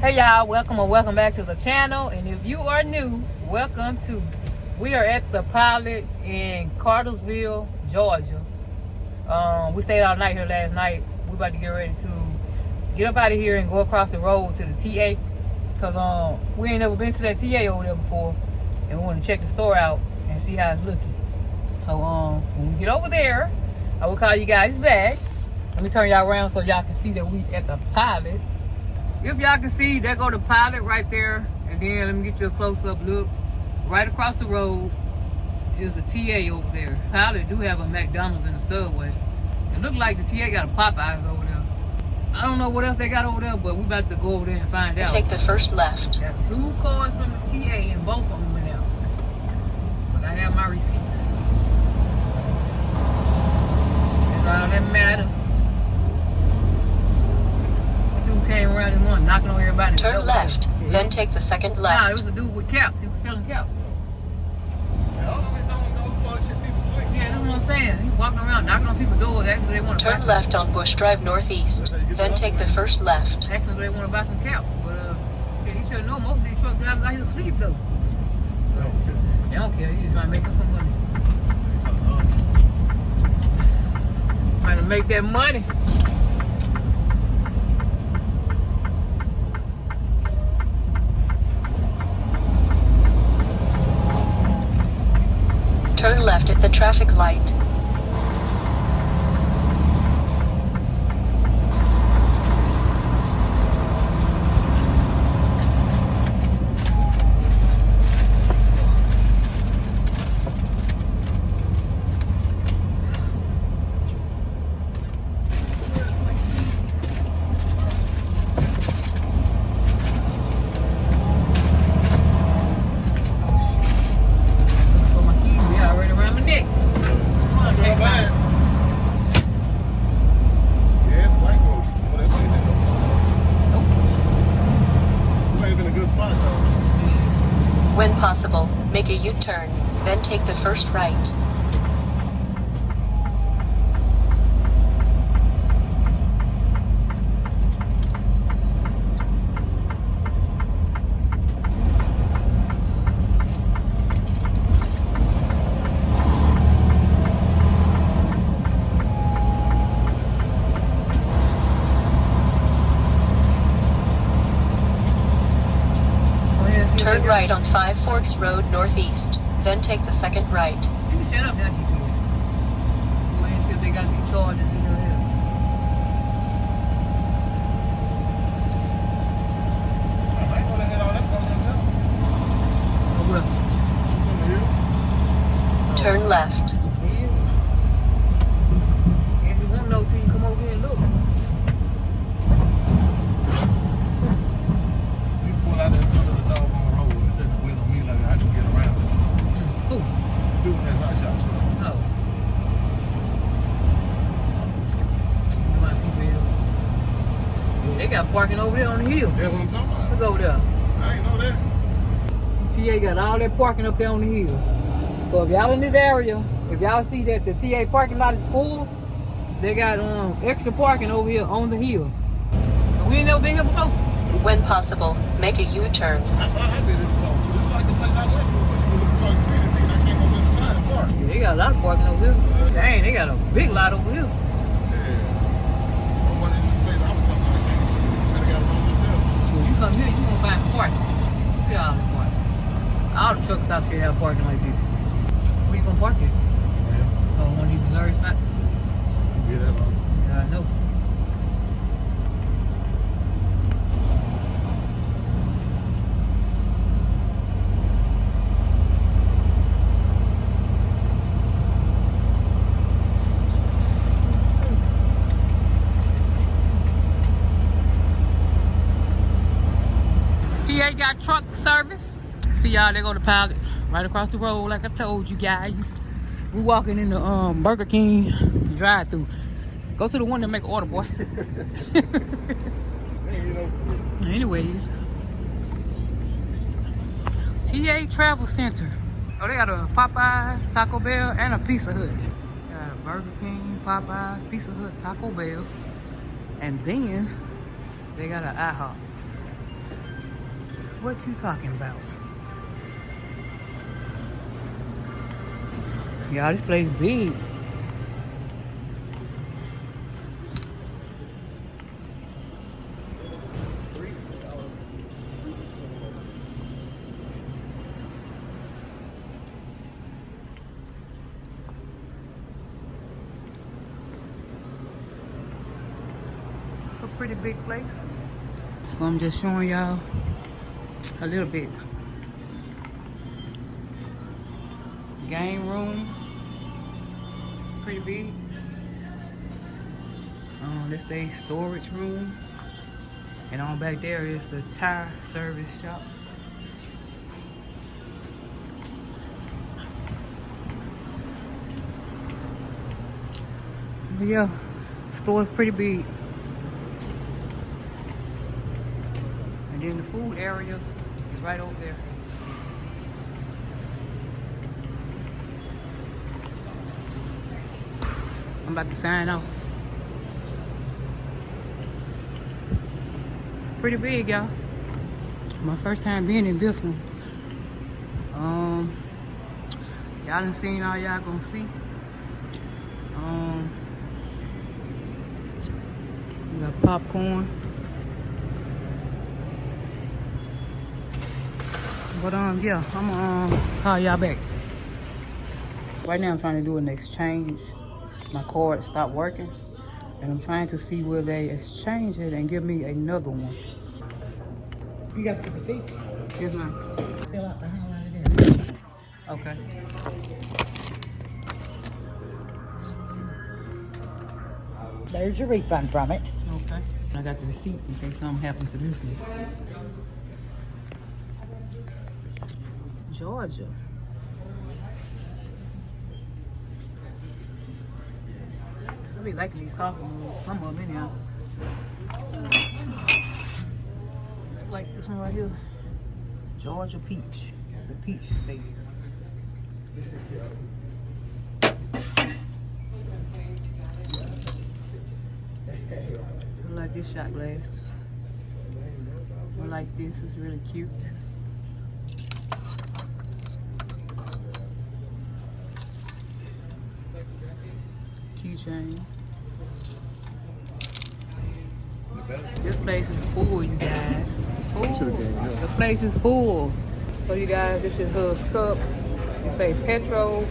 Hey y'all, welcome or welcome back to the channel. And if you are new, welcome to. We are at the Pilot in Cartersville, Georgia. We stayed all night here last night. We about to get ready to get up out of here and go across the road to the TA. Cause we ain't never been to that TA over there before, and we want to check the store out and see how it's looking. So when we get over there, I will call you guys back. Let me turn y'all around so y'all can see that we at the Pilot. If y'all can see, there go the Pilot right there. And then let me get you a close-up look. Right across the road is a TA over there. Pilot do have a McDonald's and a Subway. It look like the TA got a Popeyes over there. I don't know what else they got over there, but we about to go over there and find out. Take the first left. Got 2 cars from the TA and both of them went out. But I have my receipts. That's all that matters. Came around and one knocking on everybody. Turn left, then take the second left. Nah, it was a dude with caps. He was selling caps. Yeah, that's what I'm saying. He walking around knocking on people's doors asking if they want to Turn left on Bush Drive Northeast, then take the first left. Asking if they want to buy some caps. But yeah, he should know most of these truck drivers out here asleep though. They don't care. He just trying to make them some money. Trying to make that money. Turn left at the traffic light. When possible, make a U-turn, then take the first right. Turn right on 5 Forks Road Northeast, then take the second right. You can shut up now, GPS. Go ahead and see if they got these charges in your head. I ain't gonna hit all that Oh, well. Turn left. Yeah. If you want to know till you come over here and look. You pull out that dog on the road and set the wheel on me like I can get around it. Who? Doing that hot shot truck. No. You know how people is. Yeah, they got parking over there on the hill. That's what I'm talking about. Look over there. I ain't know that. TA got all that parking up there on the hill. So if y'all in this area, if y'all see that the TA parking lot is full, they got extra parking over here on the hill. So we ain't never been here before. When possible, make a U-turn. I thought I did it before. It was like the place I went to. When you look across the street and see it, I came over the side and park. Yeah, they got a lot of parking over here. Dang, they got a big lot over here. Yeah. One of these places I was talking about, I came to. I got it on myself. So you come here, you gonna find some parking. Look at all the parking. All the truck stops here have parking like this. Where you gonna park it? Yeah. Oh, one of these reserved spots. Yeah, that long. Yeah, I know. TA got truck service. See y'all, they go to Pilot right across the road like I told you guys. We walking in the Burger King drive-thru. Go to the one that make an order, boy. Anyways, TA Travel Center. Oh, they got a Popeyes, Taco Bell, and a Pizza Hut. Got a Burger King, Popeyes, Pizza Hut, Taco Bell. And then they got an IHOP. What you talking about? Y'all, this place big. It's a pretty big place. So I'm just showing y'all a little bit. Game room, pretty big. This the storage room, and on back there is the tire service shop. But yeah, store's pretty big. And then the food area is right over there. I'm about to sign off. It's pretty big, y'all. My first time being in this one. Y'all done seen all y'all gonna see. We got popcorn. But yeah, I'm gonna call y'all back. Right now I'm trying to do an exchange. My card stopped working, and I'm trying to see where they exchange it and give me another one. You got the receipt? Yes, ma'am. Fill out the hell out of there. Okay. There's your refund from it. Okay. I got the receipt in case something happens to this one. Georgia. I be liking these coffee mugs. Some of them anyhow. Like this one right here. Georgia peach. The peach state. I like this shot glass. I like this. It's really cute. Keychain. This place is full, you guys. Full. The place is full. So you guys, this is her cup. It say Petro.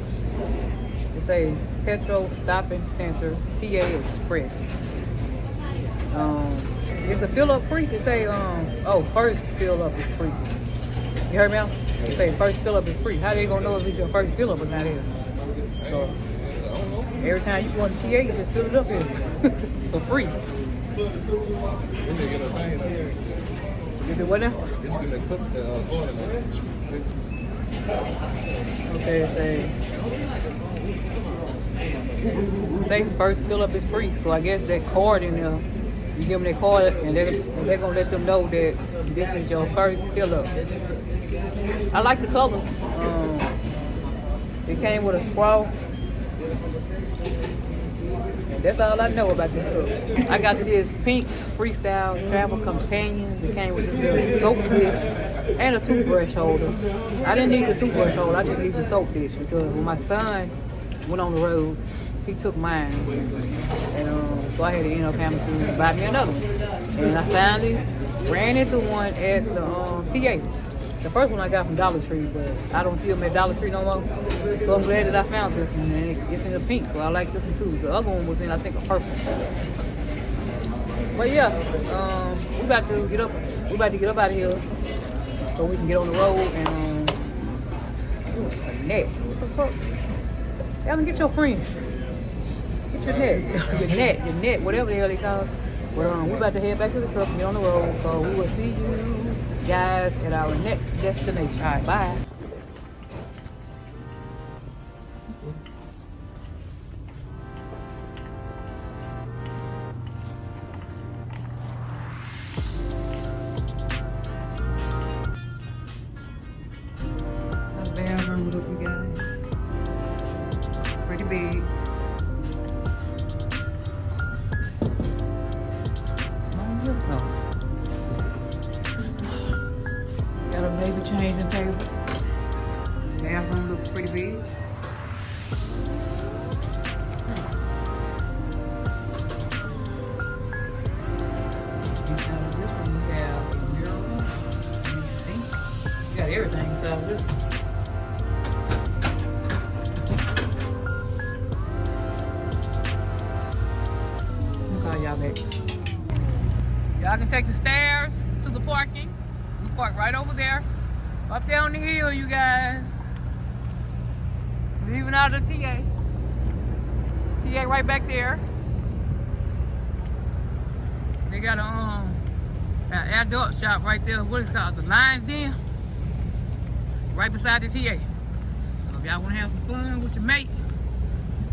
It says Petro Stopping Center, TA Express. Is the fill up free? It say first fill up is free. You heard me out? It say first fill up is free. How they gonna know if it's your first fill up or not? So every time you go on the TA, you just fill it up here for free. Is it what now? Okay, it say first fill up is free. So I guess that card in there, you give them that card and they're gonna let them know that this is your first fill up. I like the color. It came with a scroll. That's all I know about this cup. I got this pink Freestyle Travel Companion. It came with this little soap dish and a toothbrush holder. I didn't need the toothbrush holder. I just need the soap dish because when my son went on the road, he took mine. And so I had to end up having to buy me another one. And I finally ran into one at the TA. The first one I got from Dollar Tree, but I don't see them at Dollar Tree no more. So I'm glad that I found this one, and it's in the pink, so I like this one too. The other one was in, I think, a purple. But yeah, we about to get up. We about to get up out of here so we can get on the road and a net. What the fuck? Y'all get your friend. Get your net, your net, whatever the hell they call it. But we about to head back to the truck and get on the road. So we will see you guys at our next destination. All right, bye. It's a bedroom looking, guys. Pretty big. Small? No. changing table. Bathroom looks pretty big. Inside of this one, you have a mirror and a sink. You got everything inside of this one. Y'all back. Y'all can take the stairs to the parking. We park right over there. Up there on the hill, you guys. Leaving out of the TA. TA right back there. They got an adult shop right there. What is it called? The Lion's Den. Right beside the TA. So if y'all want to have some fun with your mate,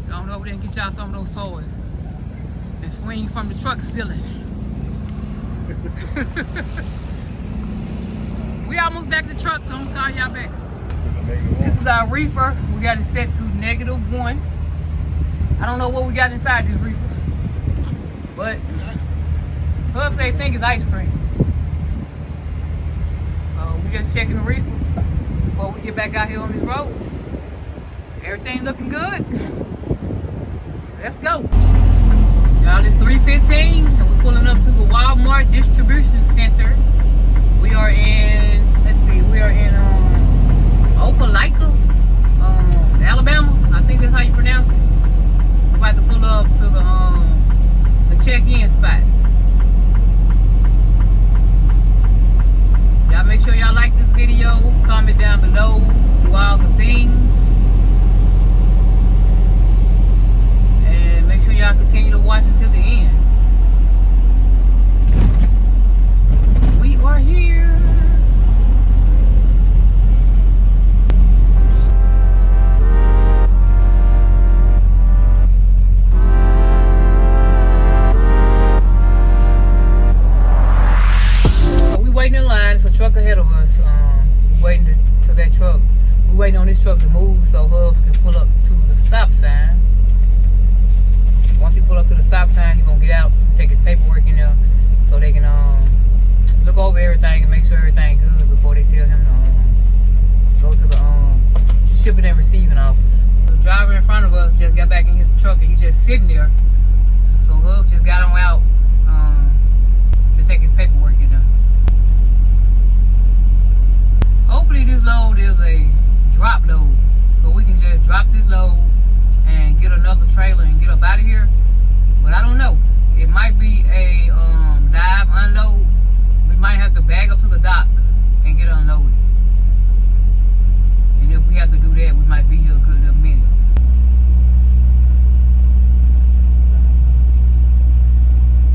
y'all go over there and get y'all some of those toys. And swing from the truck ceiling. We almost back to the truck, so I'm gonna call y'all back. This is our reefer. We got it set to -1. I don't know what we got inside this reefer, but Hub say think it's ice cream. So we just checking the reefer before we get back out here on this road. Everything looking good. Let's go. Y'all, it's 3:15 and we're pulling up to the Walmart distribution center. We are in, we are in Opelika, Alabama. I think that's how you pronounce it. We're about to pull up to the check-in spot. Y'all make sure y'all like this video, comment down below, do all the things. Y'all continue to watch until the end. We are here. So we waiting in line. It's a truck ahead of us. We're waiting to that truck. We're waiting on this truck to move so Hubs can pull up to the stop sign. Once he pull up to the stop sign, he's gonna get out, take his paperwork in there, so they can look over everything and make sure everything good before they tell him to go to the shipping and receiving office. The driver in front of us just got back in his truck and he's just sitting there. So Hub just got him out to take his paperwork in there. Hopefully this load is a drop load, so we can just drop this load and get another trailer and get up out of here. But I don't know. It might be a dive unload. We might have to bag up to the dock and get unloaded. And if we have to do that, we might be here a good little minute.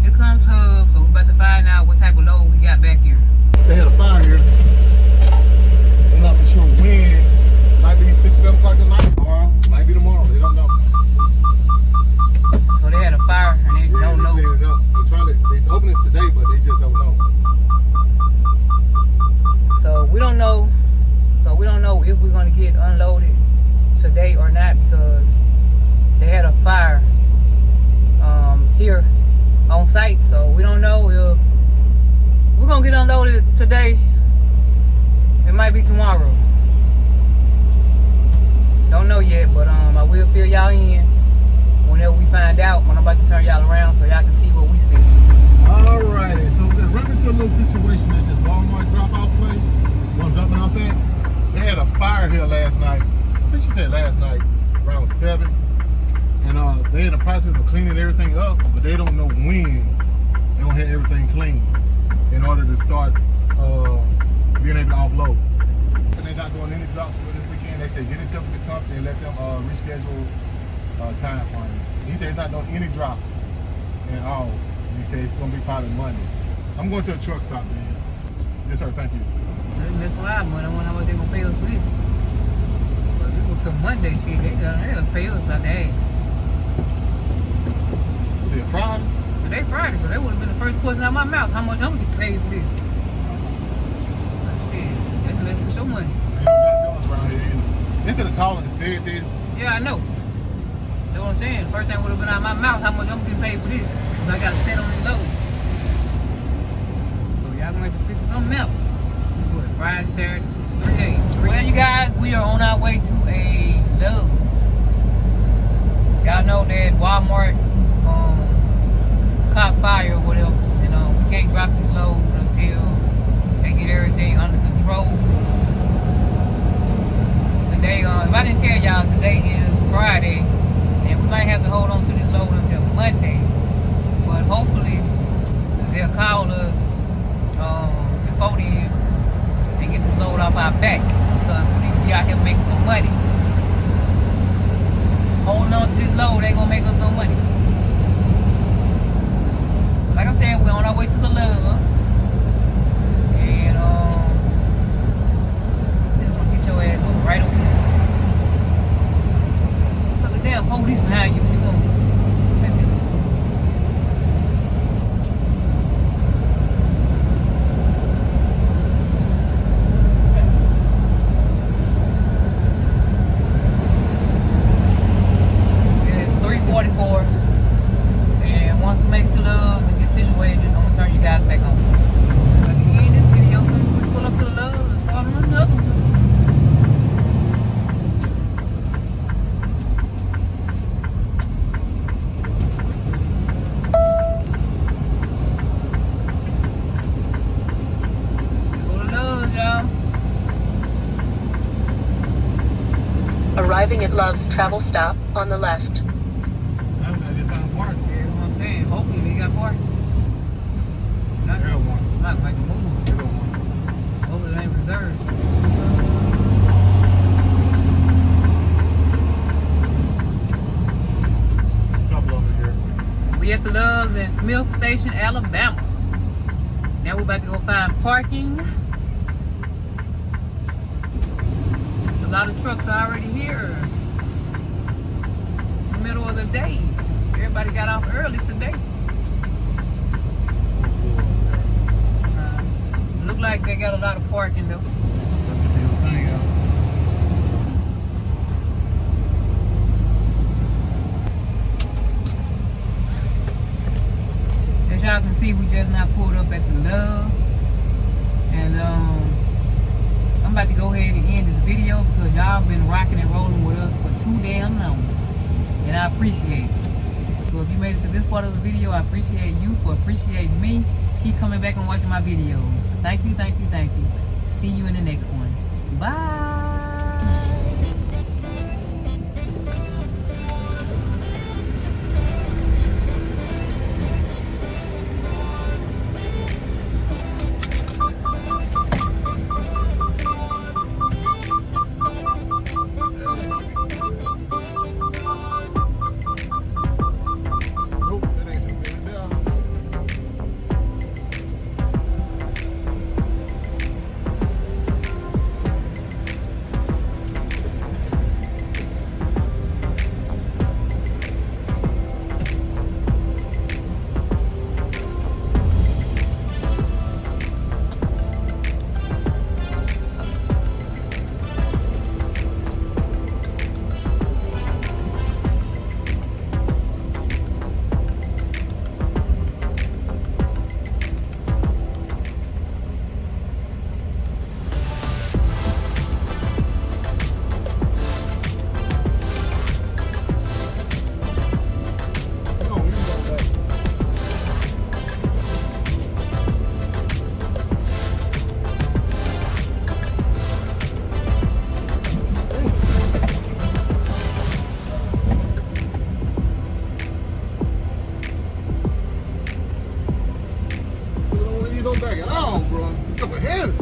Here comes Hub, so we're about to find out what type of load we got back here. They had a fire here. I'm not for sure when. Might be 6, 7 o'clock tonight, or might be tomorrow. They don't know. So they had a fire and they don't know. They open this today, but they just don't know. So we don't know. So we don't know if we're gonna get unloaded today or not because they had a fire here on site. So we don't know if we're gonna get unloaded today. It might be tomorrow. Don't know yet, but I will fill y'all in whenever we find out. When I'm about to turn y'all around so y'all can see what we see. Alrighty, so we run into a little situation at this Walmart drop-off place. Where I'm dropping off at. They had a fire here last night. I think she said last night, around 7. And they're in the process of cleaning everything up, but they don't know when they don't have everything clean in order to start being able to offload. And they're not doing any drops for this weekend. They say get in touch with the company and let them reschedule time for you. He said he's not doing any drops at all. He said it's going to be probably Monday. I'm going to a truck stop then. Yes, sir. Thank you. That's why I wonder what they're going to pay us for this. But we go to Monday, shit, they gonna pay us out the ass. Was it Friday? Today Friday, so that would have been the first question out of my mouth. How much I'm going to get paid for this? Shit, let's get your money. They could have called and said this. Yeah, I know. That's what I'm saying. The first thing would have been out of my mouth, how much I'm getting paid for this. Because I got to set on this load. So y'all gonna have to figure something out. This is what, Friday, Saturday? we are on our way to a Love's. Y'all know that Walmart caught fire or whatever. You know, we can't drop this load until they get everything under control. Today, if I didn't tell y'all, today is Friday, and we might have to hold on to this load until Monday. But hopefully, they'll call us before then and get this load off our back, because we need to be out here making some money. Holding on to this load ain't gonna make us no money. Like I said, we're on our way to the Loves, and just gonna get your ass over right over here. Look at damn police behind you. You gonna make me stupid. It's 3:44, and once we make it to Loves and get situated, I'm gonna turn you guys back on. But in this video, so we pull up to the Loves and start on another one. Go to Loves, y'all. Arriving at Love's travel stop on the left. I just found park. Yeah, that's what I'm saying. Hopefully they got parking. Not There one. not like a move. There one. Hopefully it ain't reserved. There's a couple over here. We at the Loves in Smith Station, Alabama. Now we're about to go find parking. There's a lot of trucks already here. In the middle of the day. Everybody got off early today. Look like they got a lot of parking though. As y'all can see, we just now pulled up at the Loves, and I'm about to go ahead and end this video because y'all been rocking and rolling with us for too damn long, and I appreciate it. So if you made it to this part of the video, I appreciate you for appreciating me. Keep coming back and watching my videos. Thank you, thank you, thank you. See you in the next one. Bye. Nope, that ain't too good down. These don't back at all, bro. Come ahead.